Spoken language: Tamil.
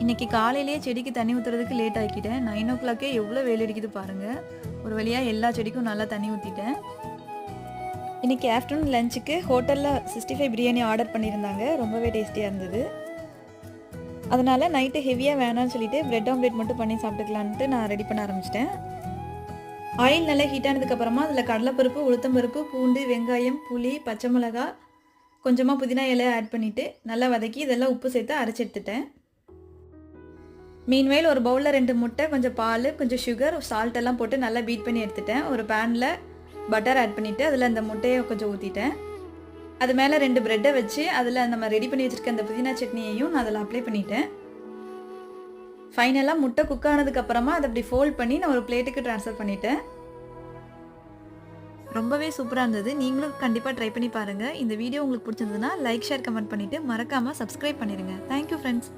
இன்றைக்கி காலையிலேயே செடிக்கு தண்ணி ஊற்றுறதுக்கு லேட் ஆக்கிட்டேன். 9 எவ்வளோ வெயில் அடிக்குது பாருங்கள். ஒரு வழியாக எல்லா செடிக்கும் நல்லா தண்ணி ஊற்றிட்டேன். இன்றைக்கி ஆஃப்டர்நூன் லஞ்சுக்கு ஹோட்டலில் 65 பிரியாணி ஆர்டர் பண்ணியிருந்தாங்க. ரொம்பவே டேஸ்டியாக இருந்தது. அதனால் நைட்டு ஹெவியாக வேணான்னு சொல்லிவிட்டு பிரெட் ஆம்லேட் மட்டும் பண்ணி சாப்பிட்டுக்கலான்ட்டு நான் ரெடி பண்ண ஆரம்பிச்சிட்டேன். ஆயில் நல்லா ஹீட் ஆனதுக்கப்புறமா அதில் கடலைப்பருப்பு, உளுத்தம்பருப்பு, பூண்டு, வெங்காயம், புளி, பச்சை மிளகா, கொஞ்சமாக புதினா இலை ஆட் பண்ணிவிட்டு நல்லா வதக்கி இதெல்லாம் உப்பு சேர்த்து அரைச்சி எடுத்துட்டேன். மீன்வேல் ஒரு பவுலில் 2 முட்டை, கொஞ்சம் பால், கொஞ்சம் சுகர், சால்ட் எல்லாம் போட்டு நல்லா பீட் பண்ணி எடுத்துட்டேன். ஒரு பேனில் பட்டர் ஆட் பண்ணிவிட்டு அதில் அந்த முட்டையை கொஞ்சம் ஊற்றிட்டேன். அது மேலே 2 பிரெட்டை வச்சு அதில் நம்ம ரெடி பண்ணி வச்சுருக்க அந்த புதினா சட்னியையும் நான் அதில் அப்ளை பண்ணிட்டேன். ஃபைனலாக முட்டை குக் ஆனதுக்கப்புறமா அதை அப்படி ஃபோல்ட் பண்ணி நான் ஒரு பிளேட்டுக்கு ட்ரான்ஸ்ஃபர் பண்ணிட்டேன். ரொம்பவே சூப்பராக இருந்தது. நீங்களும் கண்டிப்பாக ட்ரை பண்ணி பாருங்கள். இந்த வீடியோ உங்களுக்கு பிடிச்சிருந்ததுன்னா லைக், ஷேர், கமெண்ட் பண்ணிவிட்டு மறக்காமல் சப்ஸ்கிரைப் பண்ணிடுங்க. Thank you friends.